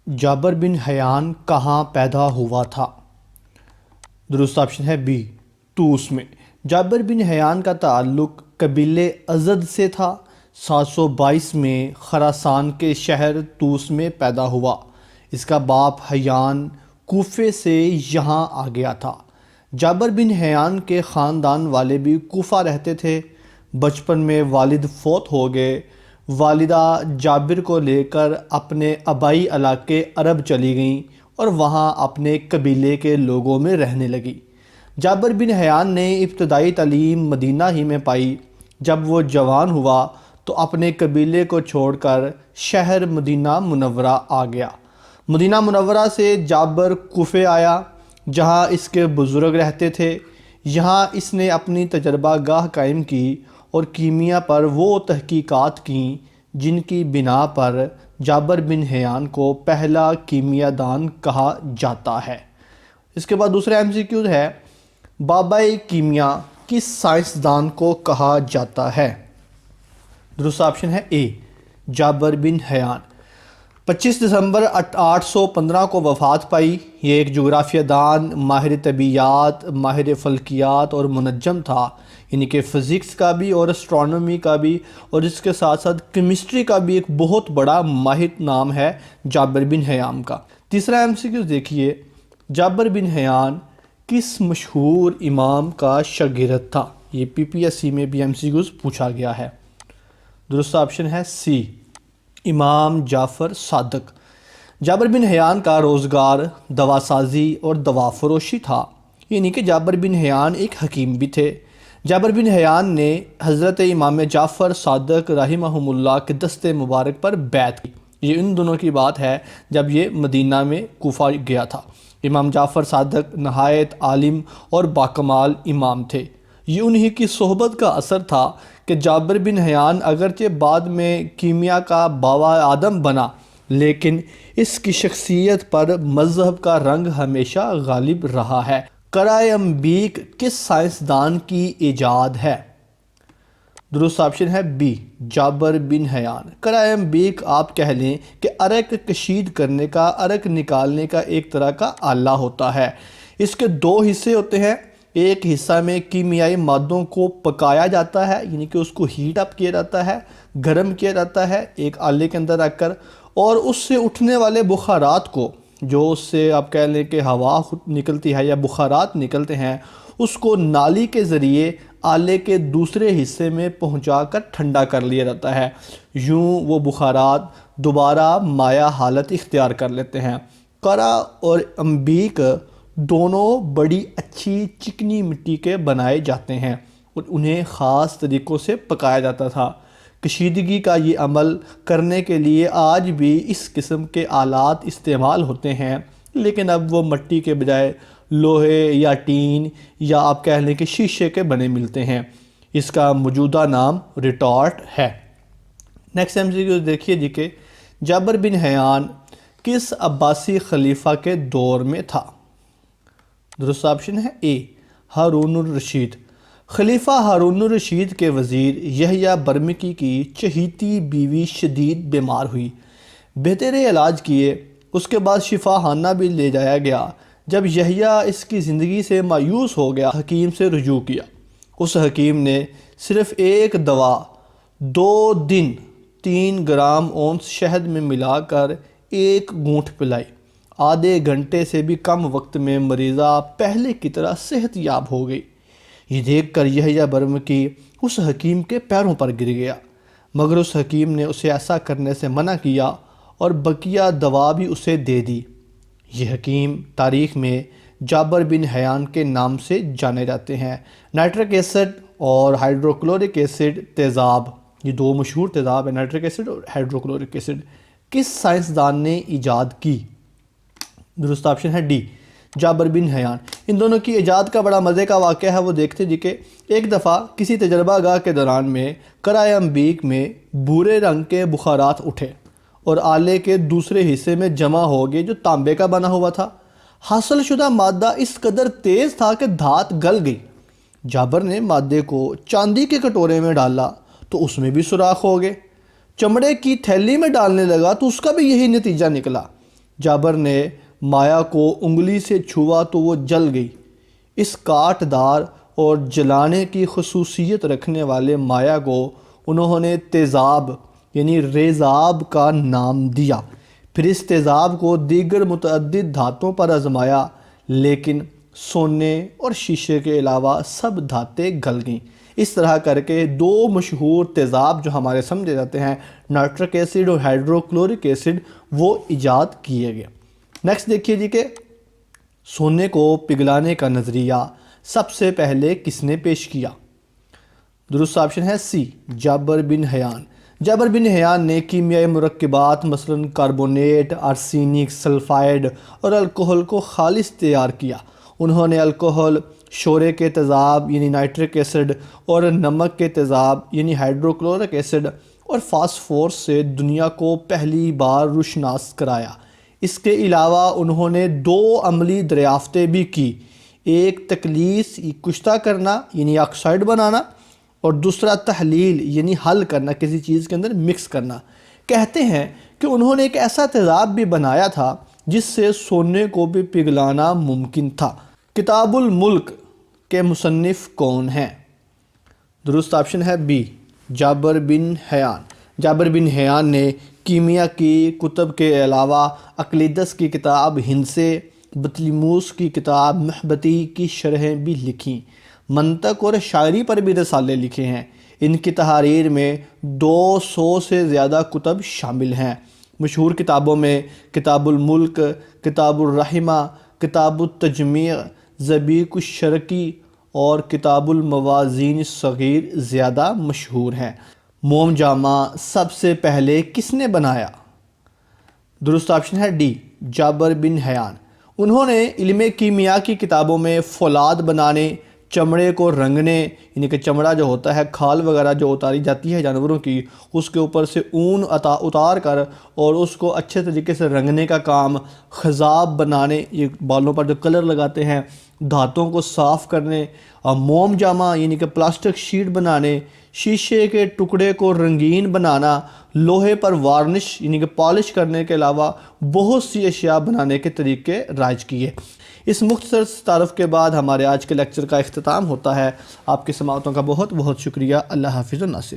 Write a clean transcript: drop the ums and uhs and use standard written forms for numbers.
جابر بن حیان کہاں پیدا ہوا تھا؟ درست آپشن ہے بی، طوس میں۔ جابر بن حیان کا تعلق قبیلے ازد سے تھا۔ 722 میں خراسان کے شہر طوس میں پیدا ہوا۔ اس کا باپ حیان کوفے سے یہاں آ گیا تھا۔ جابر بن حیان کے خاندان والے بھی کوفہ رہتے تھے۔ بچپن میں والد فوت ہو گئے۔ والدہ جابر کو لے کر اپنے آبائی علاقے عرب چلی گئیں اور وہاں اپنے قبیلے کے لوگوں میں رہنے لگی۔ جابر بن حیان نے ابتدائی تعلیم مدینہ ہی میں پائی۔ جب وہ جوان ہوا تو اپنے قبیلے کو چھوڑ کر شہر مدینہ منورہ آ گیا۔ مدینہ منورہ سے جابر کوفے آیا جہاں اس کے بزرگ رہتے تھے۔ یہاں اس نے اپنی تجربہ گاہ قائم کی اور کیمیا پر وہ تحقیقات کیں جن کی بنا پر جابر بن حیان کو پہلا کیمیا دان کہا جاتا ہے۔ اس کے بعد دوسرا MCQ ہے، بابائے کیمیا کس سائنسدان کو کہا جاتا ہے؟ درست آپشن ہے اے، جابر بن حیان۔ 25 دسمبر 815 کو وفات پائی۔ یہ ایک جغرافیہ دان، ماہر طبیعیات، ماہر فلکیات اور منجم تھا، یعنی کہ فزکس کا بھی اور اسٹرانومی کا بھی، اور اس کے ساتھ ساتھ کیمسٹری کا بھی ایک بہت بڑا ماہر نام ہے جابر بن حیان کا۔ تیسرا MCQ دیکھیے، جابر بن حیان کس مشہور امام کا شاگرد تھا؟ یہ PPSC میں بھی MCQs پوچھا گیا ہے۔ درست آپشن ہے سی، امام جعفر صادق۔ جابر بن حیان کا روزگار دوا سازی اور دوا فروشی تھا، یعنی کہ جابر بن حیان ایک حکیم بھی تھے۔ جابر بن حیان نے حضرت امام جعفر صادق رحمہم اللہ کے دست مبارک پر بیعت کی۔ یہ ان دونوں کی بات ہے جب یہ مدینہ میں کوفہ گیا تھا۔ امام جعفر صادق نہایت عالم اور باکمال امام تھے۔ یہ انہی کی صحبت کا اثر تھا کہ جابر بن حیان اگرچہ بعد میں کیمیا کا باوا آدم بنا، لیکن اس کی شخصیت پر مذہب کا رنگ ہمیشہ غالب رہا ہے۔ کرۂ انبیق کس سائنسدان کی ایجاد ہے؟ درست آپشن ہے بی، جابر بن حیان۔ کرۂ انبیق آپ کہہ لیں کہ عرق کشید کرنے کا، عرق نکالنے کا ایک طرح کا آلہ ہوتا ہے۔ اس کے دو حصے ہوتے ہیں۔ ایک حصہ میں کیمیائی مادوں کو پکایا جاتا ہے، یعنی کہ اس کو ہیٹ اپ کیا جاتا ہے، گرم کیا جاتا ہے ایک آلے کے اندر رکھ کر، اور اس سے اٹھنے والے بخارات کو، جو اس سے آپ کہہ لیں کہ ہوا نکلتی ہے یا بخارات نکلتے ہیں، اس کو نالی کے ذریعے آلے کے دوسرے حصے میں پہنچا کر ٹھنڈا کر لیا جاتا ہے۔ یوں وہ بخارات دوبارہ مائع حالت اختیار کر لیتے ہیں۔ کرہ اور انبیق دونوں بڑی اچھی چکنی مٹی کے بنائے جاتے ہیں اور انہیں خاص طریقوں سے پکایا جاتا تھا۔ کشیدگی کا یہ عمل کرنے کے لیے آج بھی اس قسم کے آلات استعمال ہوتے ہیں، لیکن اب وہ مٹی کے بجائے لوہے یا ٹین یا آپ کہہ لیں کہ شیشے کے بنے ملتے ہیں۔ اس کا موجودہ نام ریٹارٹ ہے۔ نیکسٹ MCQ دیکھیے جی کہ جابر بن حیان کس عباسی خلیفہ کے دور میں تھا؟ درست آپشن ہے اے، ہارون الرشید۔ خلیفہ ہارون الرشید کے وزیر یحییٰ برمکی کی چہیتی بیوی شدید بیمار ہوئی۔ بہتر علاج کیے، اس کے بعد شفا خانہ بھی لے جایا گیا۔ جب یحییٰ اس کی زندگی سے مایوس ہو گیا، حکیم سے رجوع کیا۔ اس حکیم نے صرف ایک دوا 2 دن 3 گرام اونس شہد میں ملا کر 1 گھونٹ پلائی۔ آدھے گھنٹے سے بھی کم وقت میں مریضہ پہلے کی طرح صحت یاب ہو گئی۔ یہ دیکھ کر یحییٰ برمکی اس حکیم کے پیروں پر گر گیا، مگر اس حکیم نے اسے ایسا کرنے سے منع کیا اور بقیہ دوا بھی اسے دے دی۔ یہ حکیم تاریخ میں جابر بن حیان کے نام سے جانے جاتے ہیں۔ نائٹرک ایسڈ اور ہائیڈروکلورک ایسڈ تیزاب، یہ 2 مشہور تیزاب ہیں، نائٹرک ایسڈ اور ہائیڈروکلورک ایسڈ، کس سائنسدان نے ایجاد کی؟ درست آپشن ہے ڈی، جابر بن حیان۔ ان دونوں کی ایجاد کا بڑا مزے کا واقعہ ہے، وہ دیکھتے جی کہ ایک دفعہ کسی تجربہ گاہ کے دوران میں کرۂ انبیق میں بھورے رنگ کے بخارات اٹھے اور آلے کے دوسرے حصے میں جمع ہو گئے جو تانبے کا بنا ہوا تھا۔ حاصل شدہ مادہ اس قدر تیز تھا کہ دھات گل گئی۔ جابر نے مادے کو چاندی کے کٹورے میں ڈالا تو اس میں بھی سوراخ ہو گئے۔ چمڑے کی تھیلی میں ڈالنے لگا تو اس کا بھی یہی نتیجہ نکلا۔ جابر نے مایا کو انگلی سے چھوا تو وہ جل گئی۔ اس کاٹ دار اور جلانے کی خصوصیت رکھنے والے مایا کو انہوں نے تیزاب یعنی ریزاب کا نام دیا۔ پھر اس تیزاب کو دیگر متعدد دھاتوں پر آزمایا، لیکن سونے اور شیشے کے علاوہ سب دھاتیں گل گئیں۔ اس طرح کر کے دو مشہور تیزاب جو ہمارے سمجھے جاتے ہیں، نائٹرک ایسڈ اور ہائیڈروکلورک ایسڈ، وہ ایجاد کیے گئے۔ نیکسٹ دیکھیے جی کہ سونے کو پگھلانے کا نظریہ سب سے پہلے کس نے پیش کیا؟ درست آپشن ہے سی، جابر بن حیان۔ جابر بن حیان نے کیمیائی مرکبات مثلا کاربونیٹ، آرسینک، سلفائڈ اور الکوہل کو خالص تیار کیا۔ انہوں نے الکوہل، شورے کے تیزاب یعنی نائٹرک ایسڈ اور نمک کے تیزاب یعنی ہائیڈروکلورک ایسڈ اور فاسفورس سے دنیا کو پہلی بار روشناس کرایا۔ اس کے علاوہ انہوں نے دو عملی دریافتیں بھی کی، ایک تکلیس کشتہ کرنا یعنی آکسائڈ بنانا، اور دوسرا تحلیل یعنی حل کرنا، کسی چیز کے اندر مکس کرنا۔ کہتے ہیں کہ انہوں نے ایک ایسا تیزاب بھی بنایا تھا جس سے سونے کو بھی پگھلانا ممکن تھا۔ کتاب الملک کے مصنف کون ہیں؟ درست آپشن ہے بی، جابر بن حیان۔ جابر بن حیان نے کیمیا کی کتب کے علاوہ اقلیدس کی کتاب ہندسے، بطلیموس کی کتاب محبتی کی شرحیں بھی لکھیں۔ منطق اور شاعری پر بھی رسالے لکھے ہیں۔ ان کی تحاریر میں 200 سے زیادہ کتب شامل ہیں۔ مشہور کتابوں میں کتاب الملک، کتاب الرحمہ، کتاب التجمیع، زبیق الشرقی اور کتاب الموازین الصغیر زیادہ مشہور ہیں۔ موم جامع سب سے پہلے کس نے بنایا؟ درست آپشن ہے ڈی، جابر بن حیان۔ انہوں نے علم کیمیا کی کتابوں میں فولاد بنانے، چمڑے کو رنگنے یعنی کہ چمڑا جو ہوتا ہے، کھال وغیرہ جو اتاری جاتی ہے جانوروں کی، اس کے اوپر سے اون اتار کر اور اس کو اچھے طریقے سے رنگنے کا کام، خضاب بنانے، یہ بالوں پر جو کلر لگاتے ہیں، دھاتوں کو صاف کرنے، اور موم جامع یعنی کہ پلاسٹک شیٹ بنانے، شیشے کے ٹکڑے کو رنگین بنانا، لوہے پر وارنش یعنی کہ پالش کرنے کے علاوہ بہت سی اشیاء بنانے کے طریقے رائج کیے۔ اس مختصر تعارف کے بعد ہمارے آج کے لیکچر کا اختتام ہوتا ہے۔ آپ کی سماعتوں کا بہت بہت شکریہ۔ اللہ حافظ و ناصر۔